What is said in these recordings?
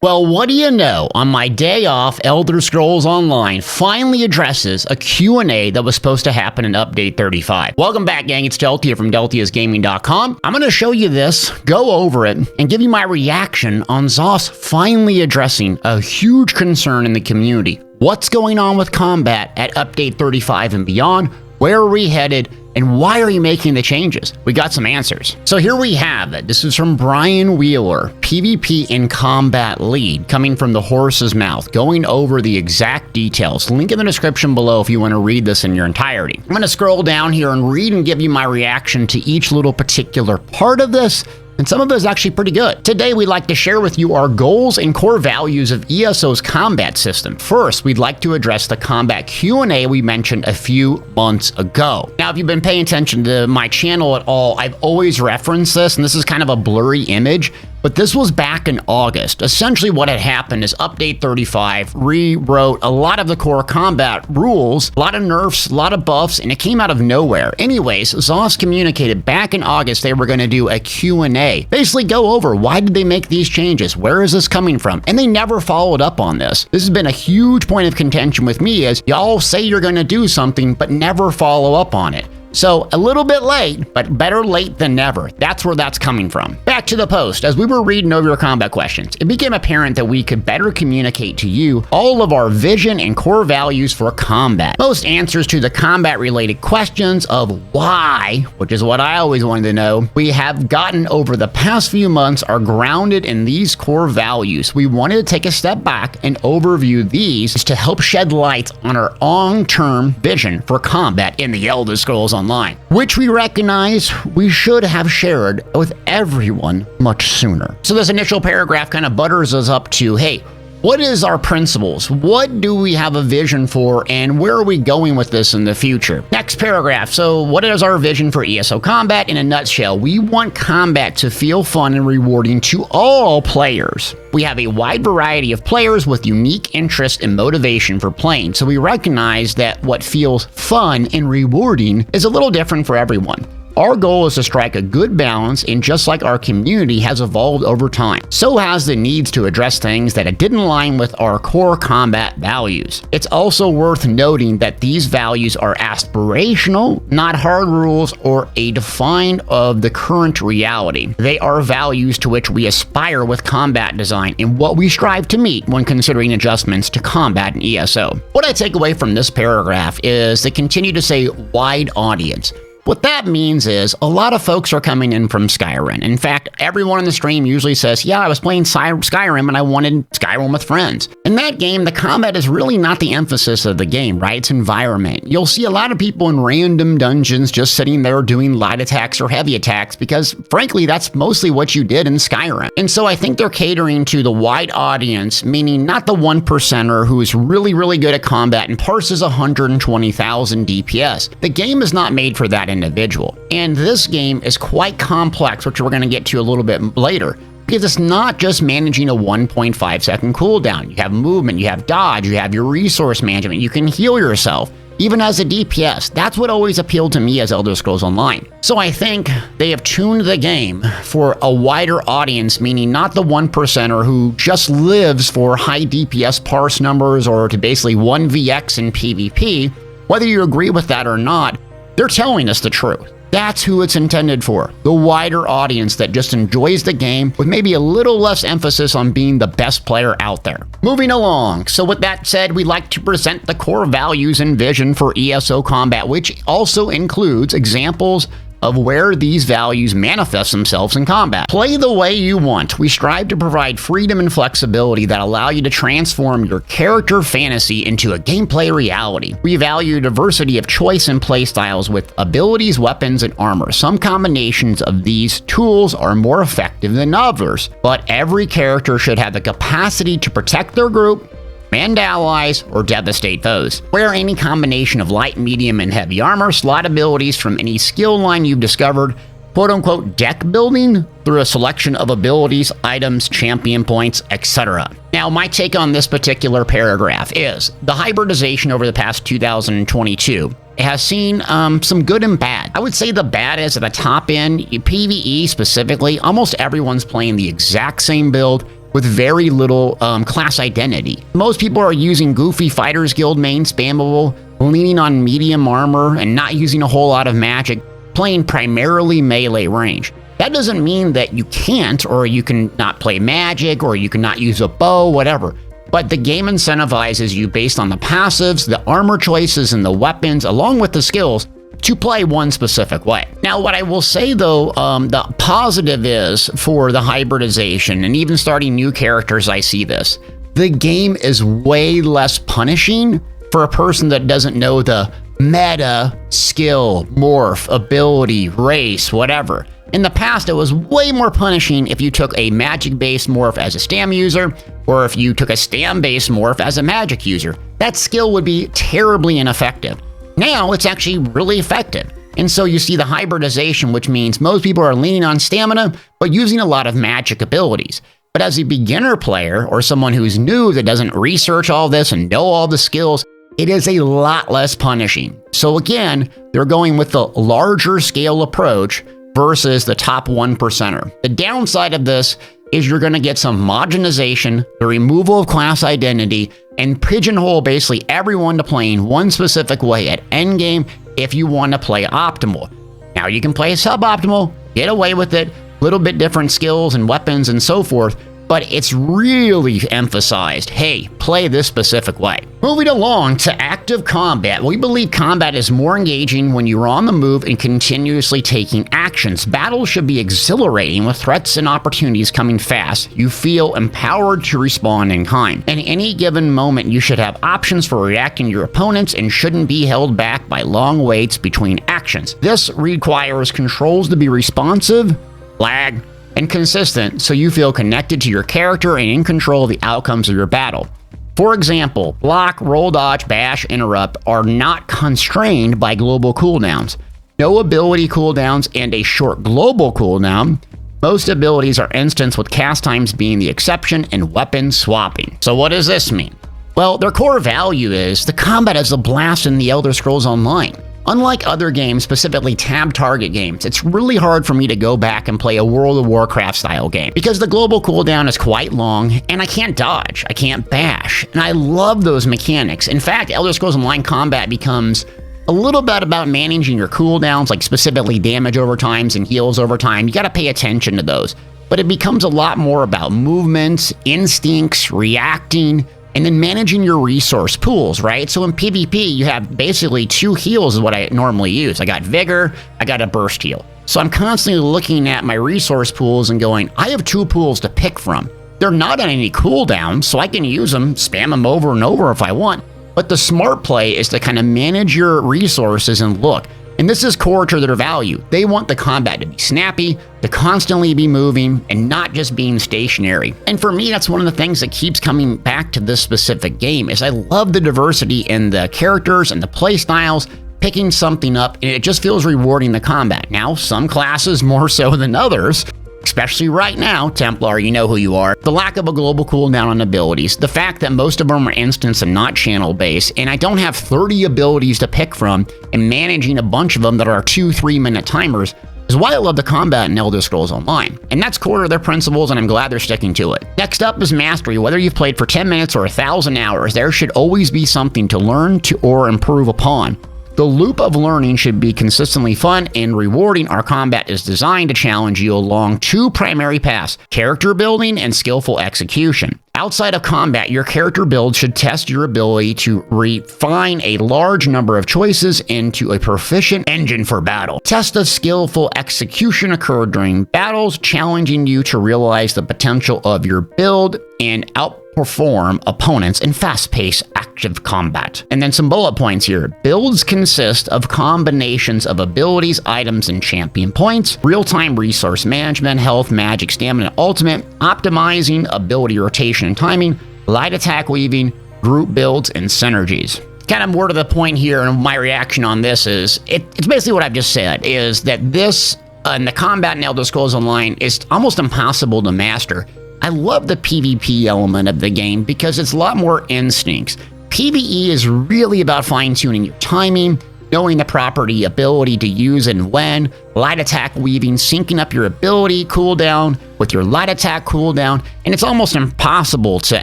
Well, what do you know? On my day off, Elder Scrolls Online finally addresses a Q&A that was supposed to happen in Update 35. Welcome back, gang. It's Deltia from Deltiasgaming.com. I'm going to show you this, go over it, and give you my reaction on ZOS finally addressing a huge concern in the community. What's going on with combat at Update 35 and beyond? Where are we headed? And why are you making the changes? We got some answers. So here we have it. This is from Brian Wheeler, PvP in Combat Lead, coming from the horse's mouth, going over the exact details. Link in the description below if you want to read this in your entirety. I'm going to scroll down here and read and give you my reaction to each little particular part of this. And some of it is actually pretty good. Today, we'd like to share with you our goals and core values of ESO's combat system. First, we'd like to address the combat Q&A we mentioned a few months ago. Now, if you've been paying attention to my channel at all, I've always referenced this, and this is kind of a blurry image, but this was back in August. Essentially what had happened is Update 35 rewrote a lot of the core combat rules, a lot of nerfs, a lot of buffs, and it came out of nowhere. Anyways, ZOS communicated back in August they were going to do a Q&A. Basically go over why did they make these changes? Where is this coming from? And they never followed up on this. This has been a huge point of contention with me is y'all say you're going to do something but never follow up on it. So a little bit late, but better late than never. That's where that's coming from. Back to the post. As we were reading over your combat questions, it became apparent that we could better communicate to you all of our vision and core values for combat. Most answers to the combat related questions of why, which is what I always wanted to know, we have gotten over the past few months are grounded in these core values. We wanted to take a step back and overview these to help shed light on our long-term vision for combat in the Elder Scrolls Online, which we recognize we should have shared with everyone much sooner. So this initial paragraph kind of butters us up to, hey, what is our principles? What do we have a vision for, and where are we going with this in the future? Next paragraph. So what is our vision for ESO combat in a nutshell? We want combat to feel fun and rewarding to all players. We have a wide variety of players with unique interest and motivation for playing, so we recognize that what feels fun and rewarding is a little different for everyone. Our goal is to strike a good balance, and just like our community has evolved over time, so has the needs to address things that didn't align with our core combat values. It's also worth noting that these values are aspirational, not hard rules or a define of the current reality. They are values to which we aspire with combat design and what we strive to meet when considering adjustments to combat in ESO. What I take away from this paragraph is they continue to say wide audience. What that means is a lot of folks are coming in from Skyrim. In fact, everyone in the stream usually says, yeah, I was playing Skyrim and I wanted Skyrim with friends. In that game, the combat is really not the emphasis of the game, right? It's environment. You'll see a lot of people in random dungeons just sitting there doing light attacks or heavy attacks because, frankly, that's mostly what you did in Skyrim. And so I think they're catering to the wide audience, meaning not the 1%er who is really, really good at combat and parses 120,000 DPS. The game is not made for that individual. And this game is quite complex, which we're going to get to a little bit later, because it's not just managing a 1.5 second cooldown. You have movement, you have dodge, you have your resource management, you can heal yourself. Even as a DPS, that's what always appealed to me as Elder Scrolls Online. So I think they have tuned the game for a wider audience, meaning not the 1%er who just lives for high DPS parse numbers or to basically 1vx in PvP. Whether you agree with that or not, they're telling us the truth. That's who it's intended for. The wider audience that just enjoys the game with maybe a little less emphasis on being the best player out there. Moving along. So with that said, we like to present the core values and vision for ESO combat, which also includes examples of where these values manifest themselves in combat. Play the way you want. We strive to provide freedom and flexibility that allow you to transform your character fantasy into a gameplay reality. We value diversity of choice and play styles with abilities, weapons, and armor. Some combinations of these tools are more effective than others, but every character should have the capacity to protect their group, command allies, or devastate foes. Wear any combination of light, medium, and heavy armor, slot abilities from any skill line you've discovered, quote-unquote deck building through a selection of abilities, items, champion points, etc. Now, my take on this particular paragraph is the hybridization over the past 2022 has seen some good and bad. I would say the bad is at the top end, PvE specifically, almost everyone's playing the exact same build, with very little class identity. Most people are using goofy Fighters Guild main spammable, leaning on medium armor, and not using a whole lot of magic, playing primarily melee range. That doesn't mean that you can't, or you can not play magic, or you cannot use a bow, whatever. But the game incentivizes you based on the passives, the armor choices, and the weapons, along with the skills, to play one specific way. Now, what I will say though, the positive is for the hybridization and even starting new characters, I see this. The game is way less punishing for a person that doesn't know the meta, skill, morph, ability, race, whatever. In the past, it was way more punishing if you took a magic-based morph as a stam user, or if you took a stam-based morph as a magic user. That skill would be terribly ineffective. Now, it's actually really effective. And so you see the hybridization, which means most people are leaning on stamina, but using a lot of magic abilities. But as a beginner player, or someone who's new that doesn't research all this and know all the skills, it is a lot less punishing. So again, they're going with the larger scale approach versus the top 1%er. The downside of this is you're going to get some homogenization, the removal of class identity, and pigeonhole basically everyone to playing one specific way at endgame if you want to play optimal. Now you can play suboptimal, get away with it, little bit different skills and weapons and so forth, but it's really emphasized, hey, play this specific way. Moving along to active combat, we believe combat is more engaging when you're on the move and continuously taking actions. Battles should be exhilarating with threats and opportunities coming fast. You feel empowered to respond in kind. In any given moment, you should have options for reacting to your opponents and shouldn't be held back by long waits between actions. This requires controls to be responsive, lag, and consistent so you feel connected to your character and in control of the outcomes of your battle. For example, block, roll, dodge, bash, interrupt are not constrained by global cooldowns. No ability cooldowns and a short global cooldown. Most abilities are instanced with cast times being the exception and weapon swapping. So what does this mean? Well, their core value is the combat is a blast in the Elder Scrolls Online. Unlike other games, specifically tab target games, it's really hard for me to go back and play a World of Warcraft style game because the global cooldown is quite long and I can't dodge, I can't bash, and I love those mechanics. In fact, Elder Scrolls Online combat becomes a little bit about managing your cooldowns, like specifically damage over times and heals over time. You gotta pay attention to those, but it becomes a lot more about movements, instincts, reacting, and then managing your resource pools, right? So in PvP, you have basically 2 heals is what I normally use. I got Vigor, I got a Burst heal. So I'm constantly looking at my resource pools and going, I have 2 pools to pick from. They're not on any cooldown, so I can use them, spam them over and over if I want. But the smart play is to kind of manage your resources and look. And this is core to their value. They want the combat to be snappy, to constantly be moving, and not just being stationary. And for me, that's one of the things that keeps coming back to this specific game, is I love the diversity in the characters and the play styles, picking something up, and it just feels rewarding the combat. Now, some classes more so than others, especially right now, Templar, you know who you are. The lack of a global cooldown on abilities, the fact that most of them are instance and not channel based, and I don't have 30 abilities to pick from, and managing a bunch of them that are 2-3 minute timers is why I love the combat in Elder Scrolls Online. And that's core to their principles, and I'm glad they're sticking to it. Next up is Mastery. Whether you've played for 10 minutes or 1,000 hours, there should always be something to learn to or improve upon. The loop of learning should be consistently fun and rewarding. Our combat is designed to challenge you along 2 primary paths: character building and skillful execution. Outside of combat, your character build should test your ability to refine a large number of choices into a proficient engine for battle. Tests of skillful execution occur during battles, challenging you to realize the potential of your build and outperform opponents in fast-paced active combat. And then some bullet points here. Builds consist of combinations of abilities, items, and champion points, real-time resource management, health, magic, stamina, ultimate, optimizing ability rotation and timing, light attack weaving, group builds, and synergies. Kind of more to the point here, and my reaction on this is, it's basically what I've just said, is that this, and the combat in Elder Scrolls Online is almost impossible to master. I love the PvP element of the game because it's a lot more instincts. PvE is really about fine-tuning your timing, knowing the property ability to use and when, light attack weaving, syncing up your ability cooldown with your light attack cooldown, and it's almost impossible to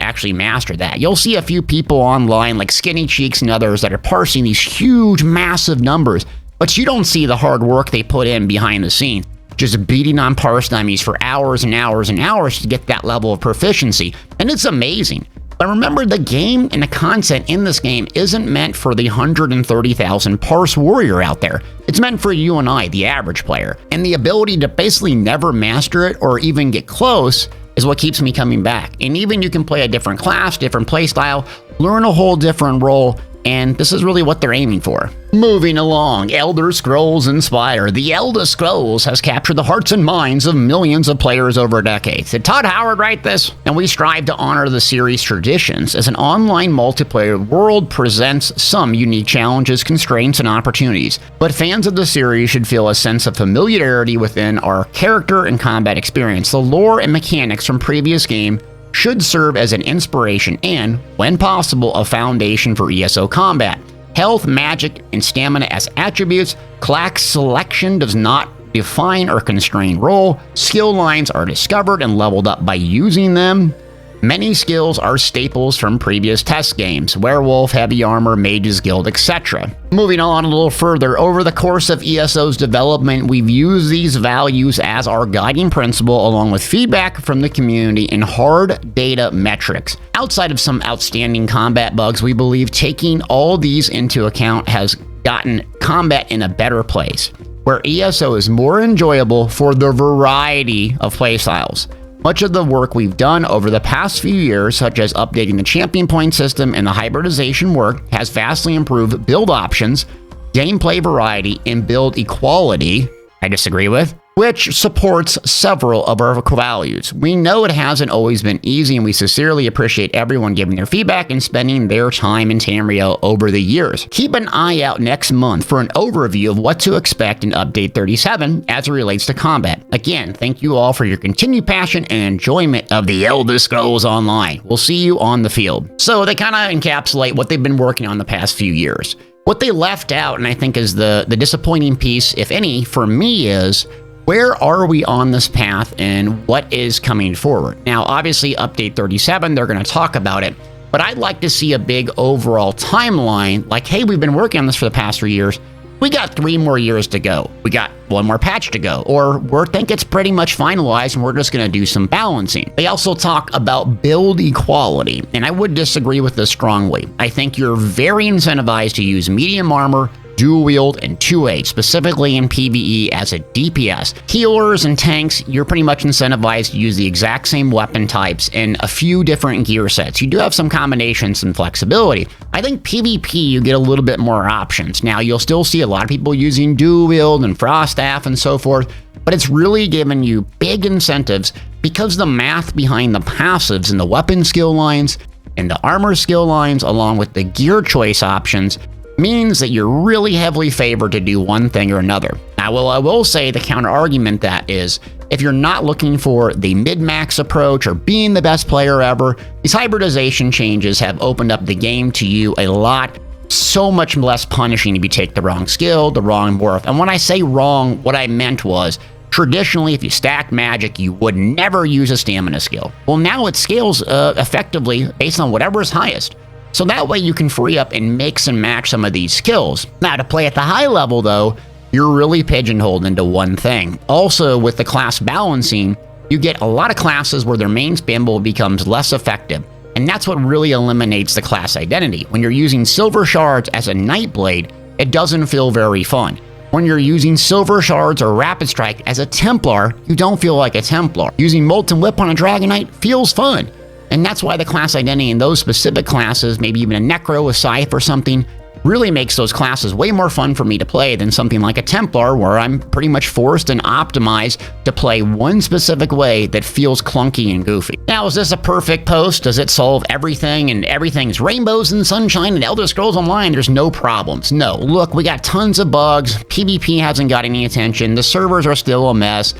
actually master that. You'll see a few people online like Skinny Cheeks and others that are parsing these huge, massive numbers, but you don't see the hard work they put in behind the scenes, just beating on parse dummies for hours and hours and hours to get that level of proficiency, and it's amazing. But remember, the game and the content in this game isn't meant for the 130,000 parse warrior out there. It's meant for you and I, the average player. And the ability to basically never master it or even get close is what keeps me coming back. And even you can play a different class, different playstyle, learn a whole different role, and this is really what they're aiming for. Moving along, Elder Scrolls Inspire. The Elder Scrolls has captured the hearts and minds of millions of players over decades. Did Todd Howard write this? And we strive to honor the series' traditions as an online multiplayer world presents some unique challenges, constraints, and opportunities. But fans of the series should feel a sense of familiarity within our character and combat experience. The lore and mechanics from previous game should serve as an inspiration and, when possible, a foundation for ESO combat. Health, magic, and stamina as attributes, class selection does not define or constrain role, skill lines are discovered and leveled up by using them. Many skills are staples from previous test games, werewolf, heavy armor, mage's guild, etc. Moving on a little further, over the course of ESO's development, we've used these values as our guiding principle along with feedback from the community and hard data metrics. Outside of some outstanding combat bugs, we believe taking all these into account has gotten combat in a better place, where ESO is more enjoyable for the variety of playstyles. Much of the work we've done over the past few years, such as updating the champion point system and the hybridization work, has vastly improved build options, gameplay variety, and build equality, I disagree with, which supports several of our values. We know it hasn't always been easy, and we sincerely appreciate everyone giving their feedback and spending their time in Tamriel over the years. Keep an eye out next month for an overview of what to expect in Update 37 as it relates to combat. Again, thank you all for your continued passion and enjoyment of the Elder Scrolls Online. We'll see you on the field. So they kind of encapsulate what they've been working on the past few years. What they left out, and I think is the disappointing piece, if any, for me is, where are we on this path and what is coming forward? Now, obviously, Update 37, they're going to talk about it, but I'd like to see a big overall timeline, like, hey, we've been working on this for the past 3 years. We got 3 more years to go. We got 1 more patch to go, or we think it's pretty much finalized and we're just going to do some balancing. They also talk about build equality, and I would disagree with this strongly. I think you're very incentivized to use medium armor, dual wield, and 2H, specifically in PvE as a DPS. Healers and tanks, you're pretty much incentivized to use the exact same weapon types in a few different gear sets. You do have some combinations and flexibility. I think PvP, you get a little bit more options. Now, you'll still see a lot of people using dual wield and frost staff and so forth, but it's really given you big incentives because the math behind the passives and the weapon skill lines and the armor skill lines, along with the gear choice options, means that you're really heavily favored to do one thing or another. Now, I will say the counter argument that is, if you're not looking for the mid-max approach or being the best player ever, these hybridization changes have opened up the game to you a lot, so much less punishing if you take the wrong skill, the wrong morph. And when I say wrong, what I meant was, traditionally, if you stack magic, you would never use a stamina skill. Well, now it scales effectively based on whatever is highest. So that way you can free up and mix and match some of these skills. Now, to play at the high level, though, you're really pigeonholed into one thing. Also, with the class balancing, you get a lot of classes where their main spamble becomes less effective. And that's what really eliminates the class identity. When you're using Silver Shards as a Nightblade, it doesn't feel very fun. When you're using Silver Shards or Rapid Strike as a Templar, you don't feel like a Templar. Using Molten Whip on a Dragon Knight feels fun. And that's why the class identity in those specific classes, maybe even a Necro, a Scythe or something, really makes those classes way more fun for me to play than something like a Templar, where I'm pretty much forced and optimized to play one specific way that feels clunky and goofy. Now, is this a perfect post? Does it solve everything and everything's rainbows and sunshine and Elder Scrolls Online? There's no problems. No, look, we got tons of bugs. PvP hasn't got any attention. The servers are still a mess.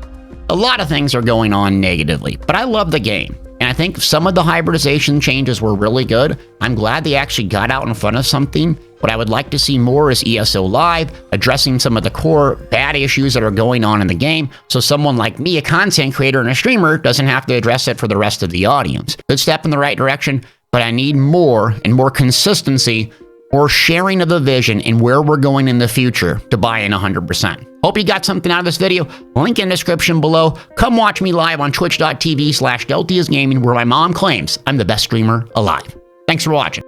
A lot of things are going on negatively, but I love the game. And I think some of the hybridization changes were really good. I'm glad they actually got out in front of something What I would like to see more is ESO Live, addressing some of the core bad issues that are going on in the game, so someone like me, a content creator and a streamer, doesn't have to address it for the rest of the audience. Good step in the right direction, but I need more and more consistency or sharing of the vision and where we're going in the future to buy in 100%. Hope you got something out of this video. Link in the description below. Come watch me live on twitch.tv/Deltiasgaming, where my mom claims I'm the best streamer alive. Thanks for watching.